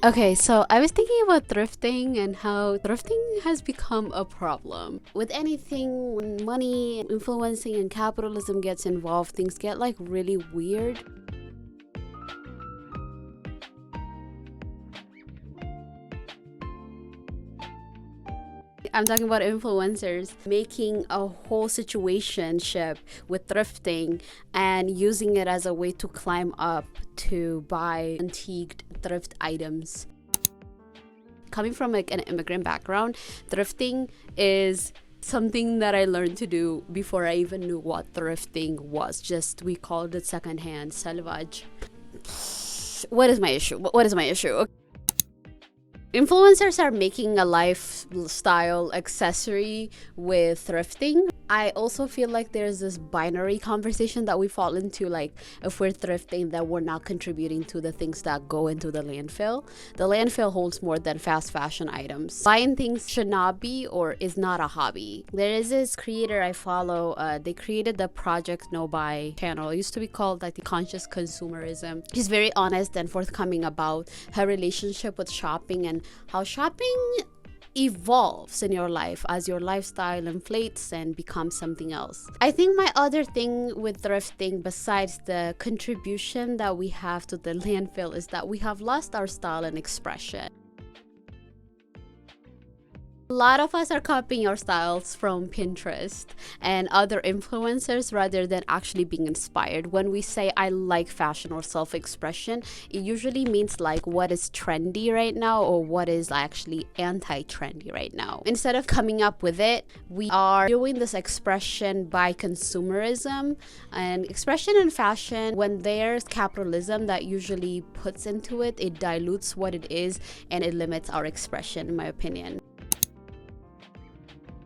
Okay, so I was thinking about thrifting and how thrifting has become a problem. With anything, when money, influencing, and capitalism gets involved, things get like really weird. I'm talking about influencers making a whole situationship with thrifting and using it as a way to climb up to buy antiqued thrift items. Coming from like an immigrant background, thrifting is something that I learned to do before I even knew what thrifting was. Just we called it secondhand salvage. What is my issue? What is my issue? Influencers are making a lifestyle accessory with thrifting. I also feel like there's this binary conversation that we fall into, like if we're thrifting, then we're not contributing to the things that go into the landfill. The landfill holds more than fast fashion items. Buying things should not be or is not a hobby. There is this creator I follow, they created the Project No Buy channel. It used to be called like the Conscious Consumerism. She's very honest and forthcoming about her relationship with shopping and how shopping evolves in your life as your lifestyle inflates and becomes something else. I think my other thing with thrifting, besides the contribution that we have to the landfill, is that we have lost our style and expression. A lot of us are copying our styles from Pinterest and other influencers rather than actually being inspired. When we say I like fashion or self-expression, it usually means like what is trendy right now or what is actually anti-trendy right now. Instead of coming up with it, we are doing this expression by consumerism. And expression in fashion, when there's capitalism that usually puts into it, it dilutes what it is and it limits our expression, in my opinion.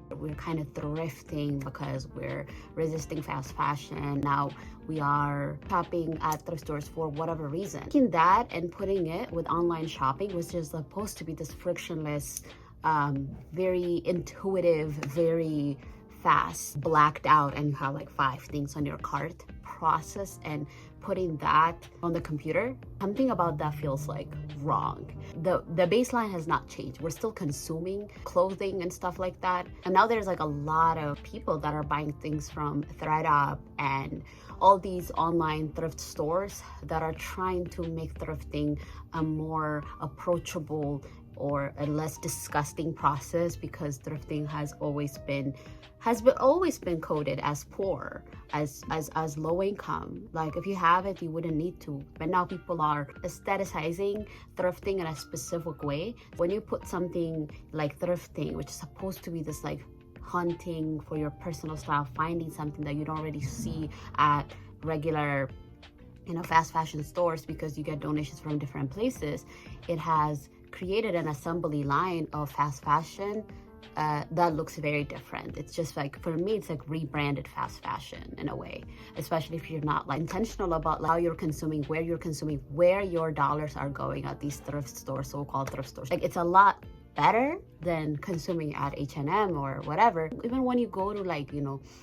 We're kind of thrifting because we're resisting fast fashion. Now we are shopping at thrift stores for whatever reason. Taking that and putting it with online shopping, which is supposed to be this frictionless, very intuitive, very fast, blacked out, and you have like 5 things on your cart process, and putting that on the computer, something about that feels like wrong. The baseline has not changed. We're still consuming clothing and stuff like that. And now there's like a lot of people that are buying things from ThredUp and all these online thrift stores that are trying to make thrifting a more approachable or a less disgusting process, because thrifting has always been coded as poor, as low income. Like if you have it, you wouldn't need to. But now people are aestheticizing thrifting in a specific way. When you put something like thrifting, which is supposed to be this like hunting for your personal style, finding something that you don't already see at regular fast fashion stores because you get donations from different places, it has created an assembly line of fast fashion that looks very different. It's just like, for me, it's like rebranded fast fashion in a way, especially if you're not like intentional about like, how you're consuming, where your dollars are going at these thrift stores, so-called thrift stores. Like it's a lot better than consuming at H&M or whatever. Even when you go to like,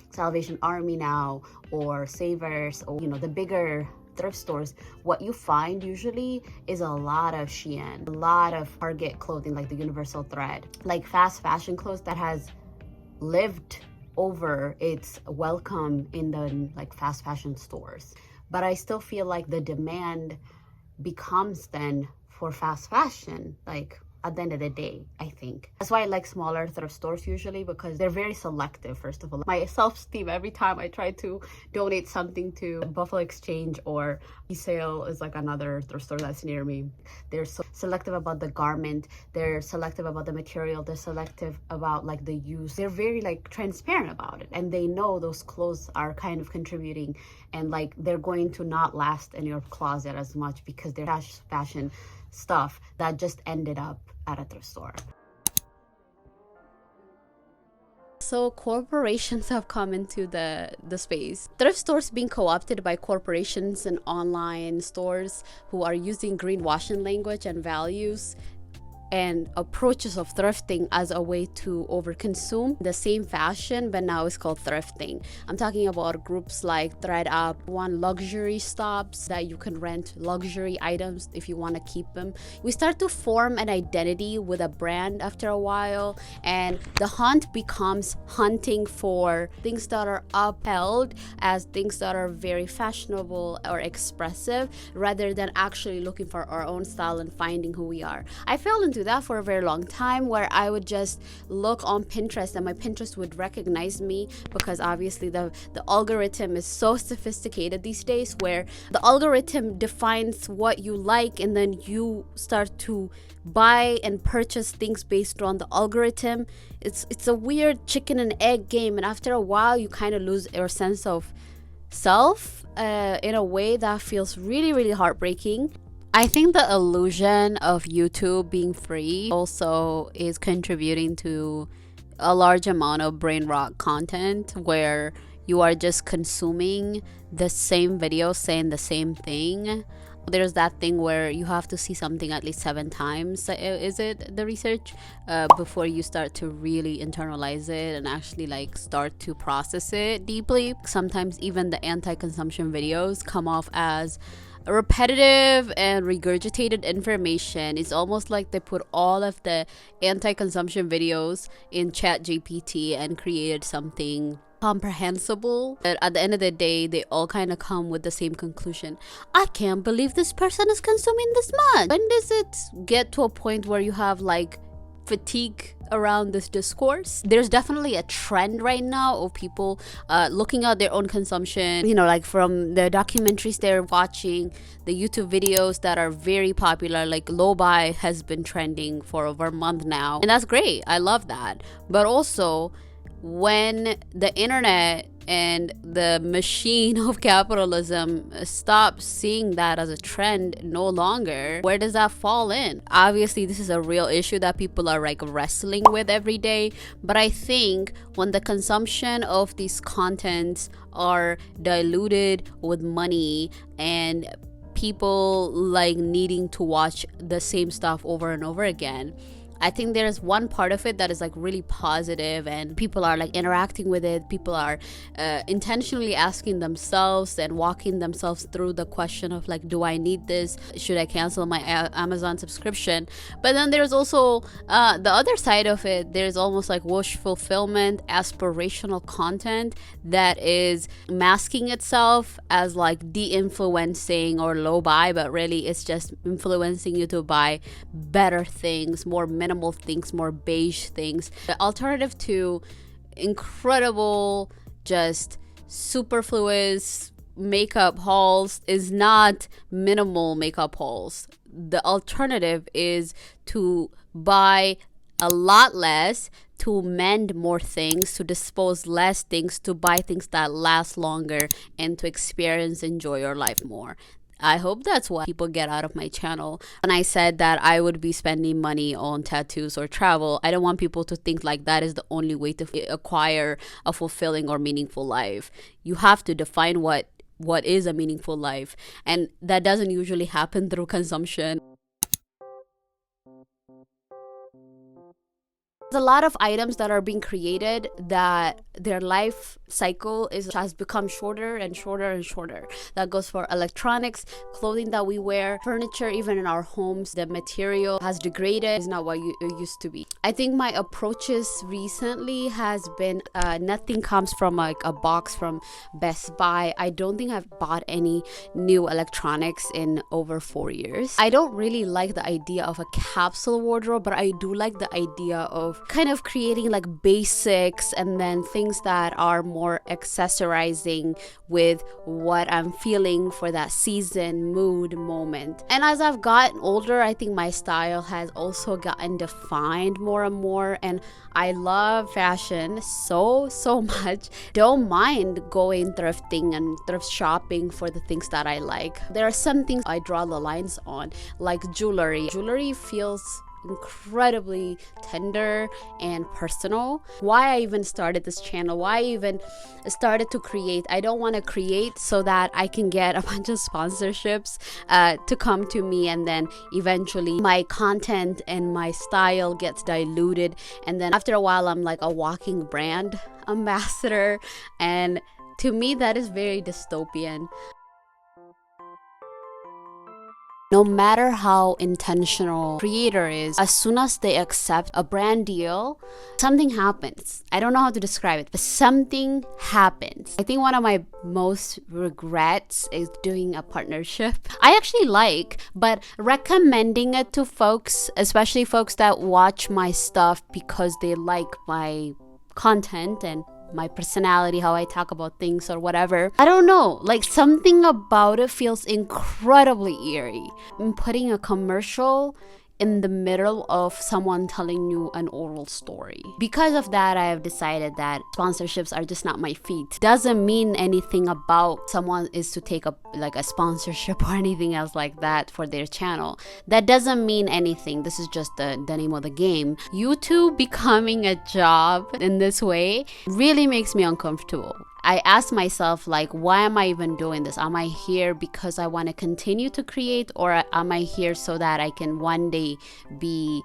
Salvation Army now or Savers or, the bigger thrift stores, what you find usually is a lot of Shein, a lot of Target clothing, like the universal thread, like fast fashion clothes that has lived over its welcome in the like fast fashion stores. But I still feel like the demand becomes then for fast fashion, like at the end of the day, I think. That's why I like smaller thrift stores usually, because they're very selective, first of all. My self-esteem, every time I try to donate something to Buffalo Exchange or Sale is like another thrift store that's near me. They're so selective about the garment. They're selective about the material. They're selective about like the use. They're very like transparent about it. And they know those clothes are kind of contributing and like they're going to not last in your closet as much because they're fast fashion stuff that just ended up at a thrift store. So corporations have come into the space. Thrift stores being co-opted by corporations and online stores who are using greenwashing language and values and approaches of thrifting as a way to overconsume the same fashion, but now it's called thrifting. I'm talking about groups like ThredUp, one luxury stops that you can rent luxury items if you want to keep them. We start to form an identity with a brand after a while, and the hunt becomes hunting for things that are upheld as things that are very fashionable or expressive, rather than actually looking for our own style and finding who we are. I fell into that for a very long time, where I would just look on Pinterest and my Pinterest would recognize me, because obviously the algorithm is so sophisticated these days, where the algorithm defines what you like and then you start to buy and purchase things based on the algorithm. It's a weird chicken and egg game, and after a while you kind of lose your sense of self in a way that feels really, really heartbreaking. I think the illusion of YouTube being free also is contributing to a large amount of brain rot content, where you are just consuming the same video saying the same thing. There's that thing where you have to see something at least 7 times, is it the research, before you start to really internalize it and actually like start to process it deeply. Sometimes even the anti-consumption videos come off as repetitive and regurgitated information. It's almost like they put all of the anti-consumption videos in ChatGPT and created something comprehensible, but at the end of the day they all kind of come with the same conclusion. I can't believe this person is consuming this much. When does it get to a point where you have like fatigue around this discourse? There's definitely a trend right now of people looking at their own consumption, like from the documentaries they're watching, the YouTube videos that are very popular, like low buy has been trending for over a month now, and that's great. I love that. But also, when the internet and the machine of capitalism stops seeing that as a trend no longer, where does that fall in? Obviously, this is a real issue that people are like wrestling with every day, but I think when the consumption of these contents are diluted with money and people like needing to watch the same stuff over and over again, I think there's one part of it that is like really positive, and people are like interacting with it. People are intentionally asking themselves and walking themselves through the question of like, do I need this? Should I cancel my Amazon subscription? But then there's also the other side of it. There's almost like wish fulfillment, aspirational content that is masking itself as like de-influencing or low buy, but really it's just influencing you to buy better things, more minimal things, more beige things. The alternative to incredible, just superfluous makeup hauls is not minimal makeup hauls. The alternative is to buy a lot less, to mend more things, to dispose less things, to buy things that last longer, and to experience, enjoy your life more. I hope that's what people get out of my channel. When I said that I would be spending money on tattoos or travel, I don't want people to think like that is the only way to acquire a fulfilling or meaningful life. You have to define what is a meaningful life, and that doesn't usually happen through consumption. There's a lot of items that are being created that their life cycle has become shorter and shorter and shorter. That goes for electronics, clothing that we wear, furniture, even in our homes. The material has degraded, is not what it used to be. I think my approaches recently has been nothing comes from like a box from Best Buy. I don't think I've bought any new electronics in over 4 years. I don't really like the idea of a capsule wardrobe, but I do like the idea of kind of creating like basics and then things that are more accessorizing with what I'm feeling for that season, mood, moment. And as I've gotten older, I think my style has also gotten defined more and more, and I love fashion so much. Don't mind going thrifting and thrift shopping for the things that I like. There are some things I draw the lines on, like jewelry. Jewelry feels incredibly tender and personal. Why I even started this channel, why I even started to create. I don't want to create so that I can get a bunch of sponsorships to come to me, and then eventually my content and my style gets diluted, and then after a while I'm like a walking brand ambassador, and to me that is very dystopian. No matter how intentional creator is, as soon as they accept a brand deal, something happens. I don't know how to describe it, but something happens. I think one of my most regrets is doing a partnership. I actually like, but recommending it to folks, especially folks that watch my stuff because they like my content and my personality, how I talk about things or whatever. I don't know, like something about it feels incredibly eerie. I'm putting a commercial in the middle of someone telling you an oral story. Because of that, I have decided that sponsorships are just not my feat. Doesn't mean anything about someone is to take a sponsorship or anything else like that for their channel. That doesn't mean anything. This is just the name of the game. YouTube becoming a job in this way really makes me uncomfortable. I ask myself, like, why am I even doing this? Am I here because I want to continue to create, or am I here so that I can one day be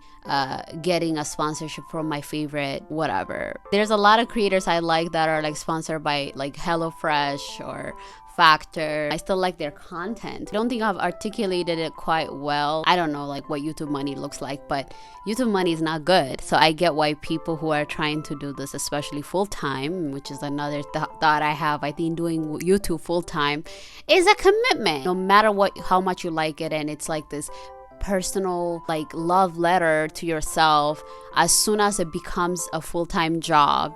getting a sponsorship from my favorite whatever? There's a lot of creators I like that are like sponsored by like HelloFresh or Factor. I still like their content. I don't think I've articulated it quite well. I don't know like what YouTube money looks like, but YouTube money is not good. So I get why people who are trying to do this, especially full-time, which is another thought I have. I think doing YouTube full-time is a commitment, no matter how much you like it, and it's like this personal like love letter to yourself. As soon as it becomes a full-time job,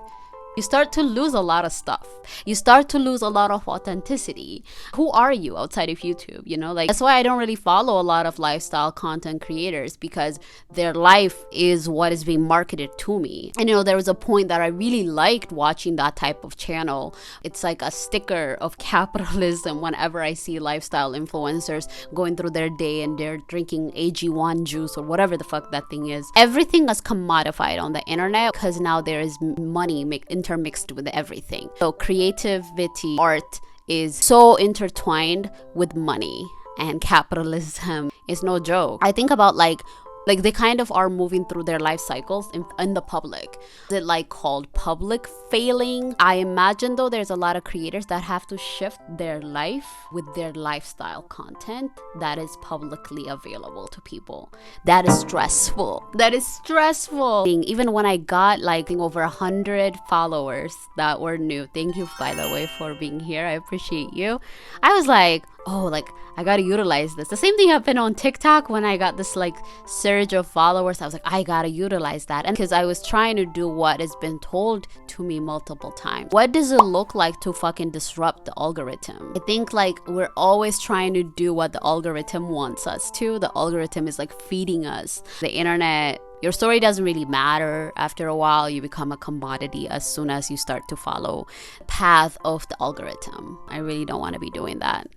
you start to lose a lot of stuff. You start to lose a lot of authenticity. Who are you outside of YouTube? You know, like that's why I don't really follow a lot of lifestyle content creators, because their life is what is being marketed to me. And you know, there was a point that I really liked watching that type of channel. It's like a sticker of capitalism whenever I see lifestyle influencers going through their day and they're drinking AG1 juice or whatever the fuck that thing is. Everything is commodified on the internet because now there is money intermixed with everything. So creativity, art is so intertwined with money, and capitalism is no joke. I think about like they kind of are moving through their life cycles in the public. Is it like called public failing? I imagine though there's a lot of creators that have to shift their life with their lifestyle content that is publicly available to people. That is stressful. That is stressful. Even when I got like over 100 followers that were new, thank you by the way for being here, I appreciate you. I was like, oh, like I gotta utilize this. The same thing happened on TikTok when I got this like surge of followers. I was like, I gotta utilize that. And because I was trying to do what has been told to me multiple times. What does it look like to fucking disrupt the algorithm? I think like we're always trying to do what the algorithm wants us to. The algorithm is like feeding us. The internet, your story doesn't really matter. After a while, you become a commodity as soon as you start to follow the path of the algorithm. I really don't want to be doing that.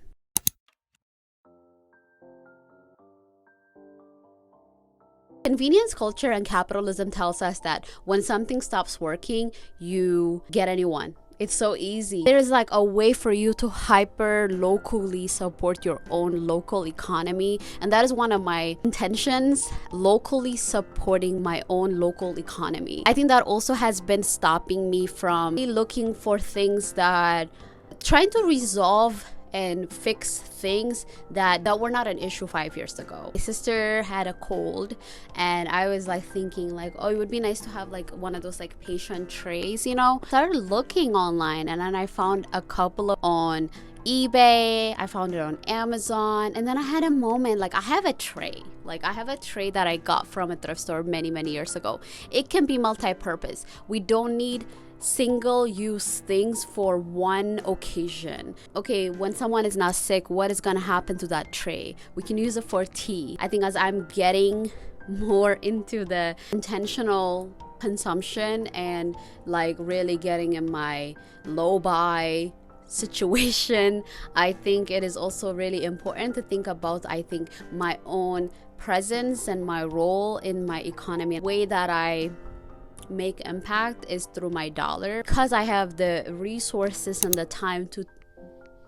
Convenience culture and capitalism tells us that when something stops working, you get a new one. It's so easy. There is like a way for you to hyper locally support your own local economy, and that is one of my intentions, locally supporting my own local economy. I think that also has been stopping me from looking for things that trying to resolve and fix things that were not an issue 5 years ago. My sister had a cold, and I was like thinking like, oh, it would be nice to have like one of those like patient trays, you know. Started looking online, and then I found a couple on eBay, I found it on Amazon, and then I had a moment, like I have a tray that I got from a thrift store many years ago. It can be multi-purpose. We don't need single-use things for one occasion. Okay, when someone is not sick, what is gonna happen to that tray? We can use it for tea. I think as I'm getting more into the intentional consumption and like really getting in my low buy situation, I think it is also really important to think about, I think, my own presence and my role in my economy. The way that I make impact is through my dollar, because I have the resources and the time to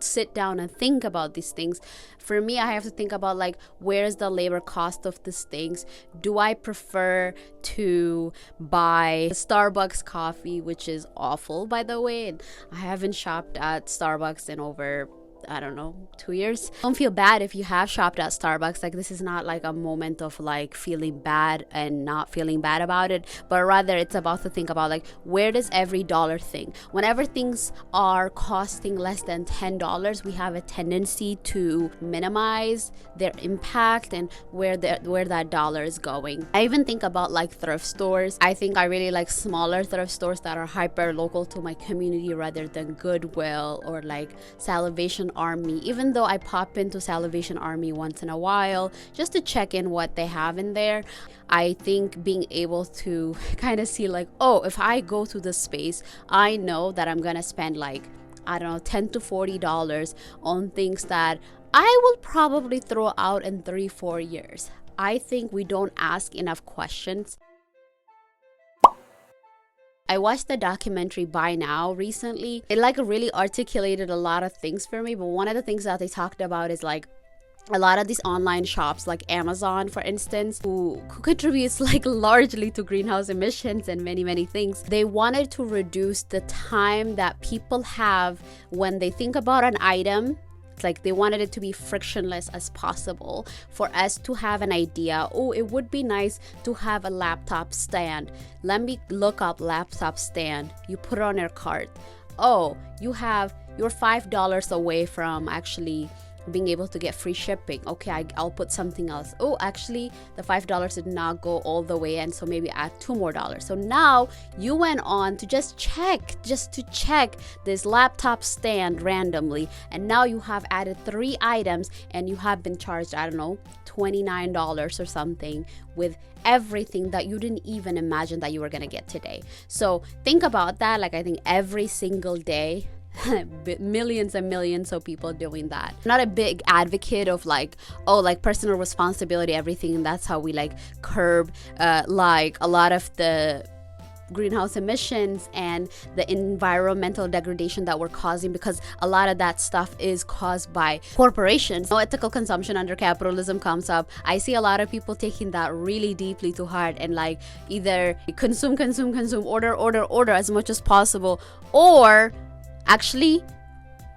sit down and think about these things. For me, I have to think about like, where's the labor cost of these things? Do I prefer to buy Starbucks coffee, which is awful, by the way, and I haven't shopped at Starbucks in over, I don't know, 2 years. Don't feel bad if you have shopped at Starbucks. Like, this is not like a moment of like feeling bad and not feeling bad about it, but rather it's about to think about like, where does every dollar thing, whenever things are costing less than $10, we have a tendency to minimize their impact and where that dollar is going. I even think about like thrift stores. I think I really like smaller thrift stores that are hyper local to my community rather than Goodwill or like Salvation Army, even though I pop into Salvation Army once in a while just to check in what they have in there. I think being able to kind of see like, oh, if I go to this space, I know that I'm gonna spend like, I don't know, $10 to $40 on things that I will probably throw out in 3-4 years. I think we don't ask enough questions. I watched the documentary Buy Now recently. It like really articulated a lot of things for me, but one of the things that they talked about is like a lot of these online shops like Amazon, for instance, who contributes like largely to greenhouse emissions and many things. They wanted to reduce the time that people have when they think about an item. Like, they wanted it to be frictionless as possible for us to have an idea. Oh, it would be nice to have a laptop stand. Let me look up laptop stand. You put it on your cart. Oh, you're $5 away from actually being able to get free shipping. Okay, I'll put something else. Oh, actually the $5 did not go all the way, and so maybe add $2 more. So now you went on to just to check this laptop stand randomly, and now you have added 3 items and you have been charged, I don't know, $29 or something with everything that you didn't even imagine that you were gonna get today. So think about that. Like, I think every single day millions and millions of people doing that. I'm not a big advocate of like, oh, like personal responsibility, everything, and that's how we like curb like a lot of the greenhouse emissions and the environmental degradation that we're causing, because a lot of that stuff is caused by corporations. No ethical consumption under capitalism comes up. I see a lot of people taking that really deeply to heart and like either consume, order as much as possible, or actually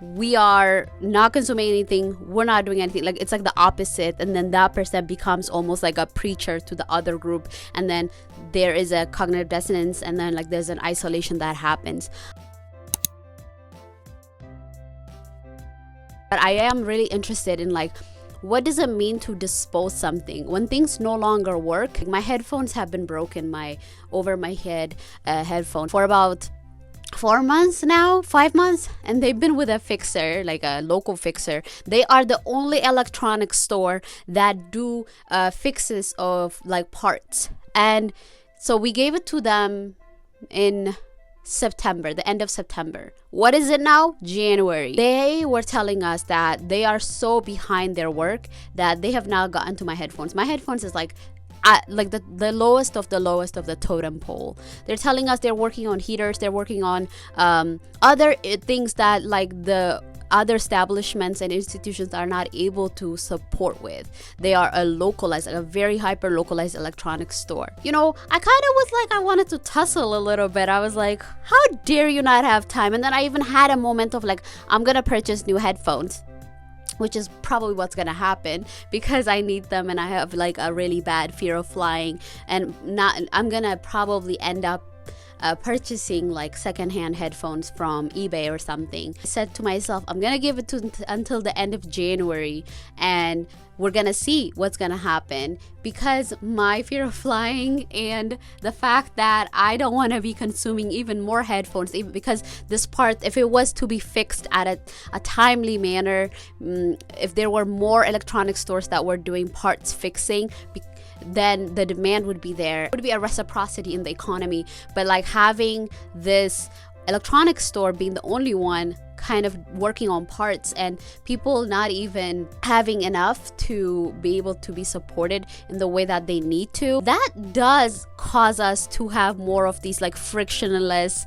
we are not consuming anything, we're not doing anything. Like, it's like the opposite, and then that person becomes almost like a preacher to the other group, and then there is a cognitive dissonance, and then like there's an isolation that happens. But I am really interested in like, what does it mean to dispose something when things no longer work? My headphones have been broken, my over my head headphone, for about 4 months now, 5 months, and they've been with a fixer, like a local fixer. They are the only electronic store that do fixes of like parts, and so we gave it to them in September, the end of September. What is it now? January. They were telling us that they are so behind their work that they have now gotten to my headphones. My headphones is like the lowest of the totem pole. They're telling us they're working on heaters, they're working on other things that like the other establishments and institutions are not able to support with. They are a very hyper localized electronics store. You know, I kind of was like, I wanted to tussle a little bit. I was like, how dare you not have time? And then I even had a moment of like, I'm gonna purchase new headphones, which is probably what's gonna happen because I need them and I have like a really bad fear of flying, and I'm gonna probably end up purchasing like secondhand headphones from eBay or something. I said to myself, I'm gonna give it until the end of January, and we're gonna see what's gonna happen, because my fear of flying and the fact that I don't want to be consuming even more headphones, even because this part, if it was to be fixed at a timely manner, if there were more electronic stores that were doing parts fixing, then the demand would be there. It would be a reciprocity in the economy. But like having this electronics store being the only one kind of working on parts, and people not even having enough to be able to be supported in the way that they need to. That does cause us to have more of these like frictionless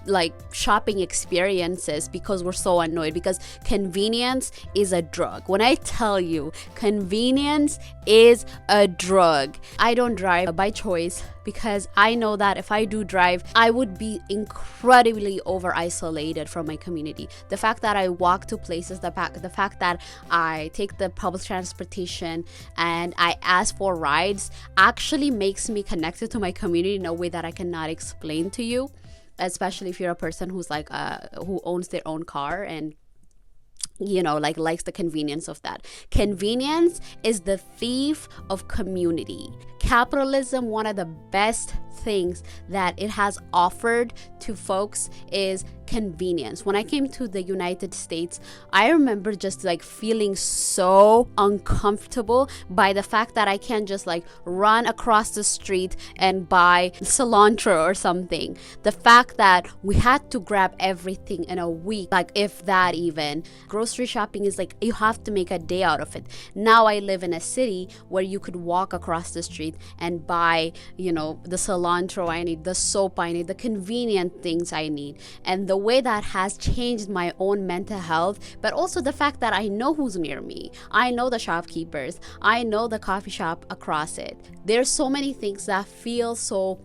like shopping experiences, because we're so annoyed, because convenience is a drug. When I tell you convenience is a drug, I don't drive by choice, because I know that if I do drive, I would be incredibly over isolated from my community. The fact that I walk to places, the fact that I take the public transportation and I ask for rides actually makes me connected to my community in a way that I cannot explain to you, especially if you're a person who's like who owns their own car and like likes the convenience of that. Convenience is the thief of community. Capitalism, one of the best things that it has offered to folks is convenience. When I came to the United States, I remember just like feeling so uncomfortable by the fact that I can't just like run across the street and buy cilantro or something. The fact that we had to grab everything in a week, like if that even. Grocery shopping is like you have to make a day out of it. Now I live in a city where you could walk across the street and buy, the cilantro I need, the soap I need, the convenient things I need. And the way that has changed my own mental health, but also the fact that I know who's near me. I know the shopkeepers. I know the coffee shop across it. There's so many things that feel so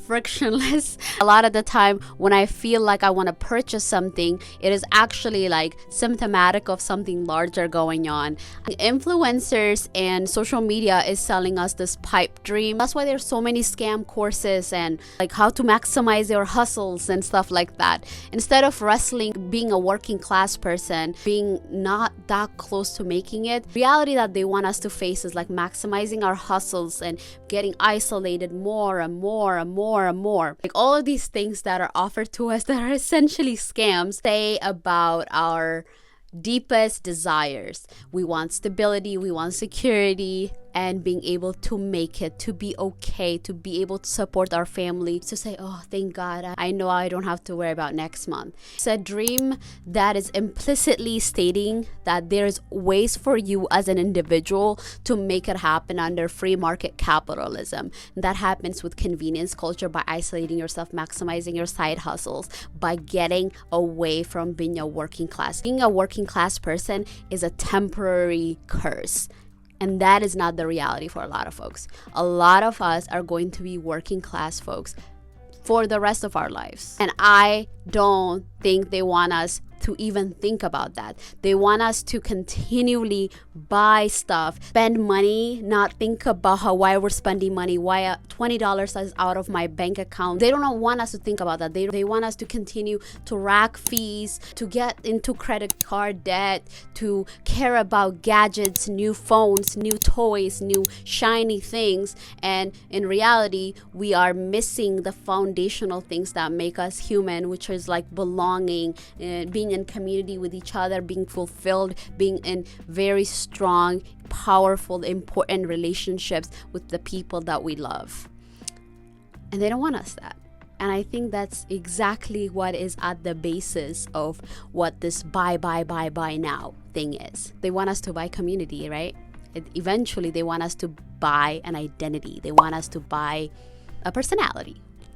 frictionless. A lot of the time when I feel like I want to purchase something, it is actually like symptomatic of something larger going on. Influencers and social media is selling us this pipe dream. That's why there's so many scam courses and like how to maximize your hustles and stuff like that. Instead of wrestling being a working class person, being not that close to making it, reality that they want us to face is like maximizing our hustles and getting isolated more and more and more and more. Like all of these things that are offered to us that are essentially scams say about our deepest desires. We want stability, we want security, and being able to make it, to be okay, to be able to support our family, to say, oh, thank God, I know I don't have to worry about next month. It's a dream that is implicitly stating that there's ways for you as an individual to make it happen under free market capitalism. That happens with convenience culture, by isolating yourself, maximizing your side hustles, by getting away from being a working class. Being a working class person is a temporary curse. And that is not the reality for a lot of folks. A lot of us are going to be working class folks for the rest of our lives. And I don't think they want us to even think about that. They want us to continually buy stuff, spend money, not think about why we're spending money, why $20 is out of my bank account. They don't want us to think about that. They want us to continue to rack fees, to get into credit card debt, to care about gadgets, new phones, new toys, new shiny things. And in reality, we are missing the foundational things that make us human, which is like belonging, being in community with each other, being fulfilled, being in very strong, powerful, important relationships with the people that we love. And they don't want us that. And I think that's exactly what is at the basis of what this buy now thing is. They want us to buy community, right? Eventually, they want us to buy an identity. They want us to buy a personality.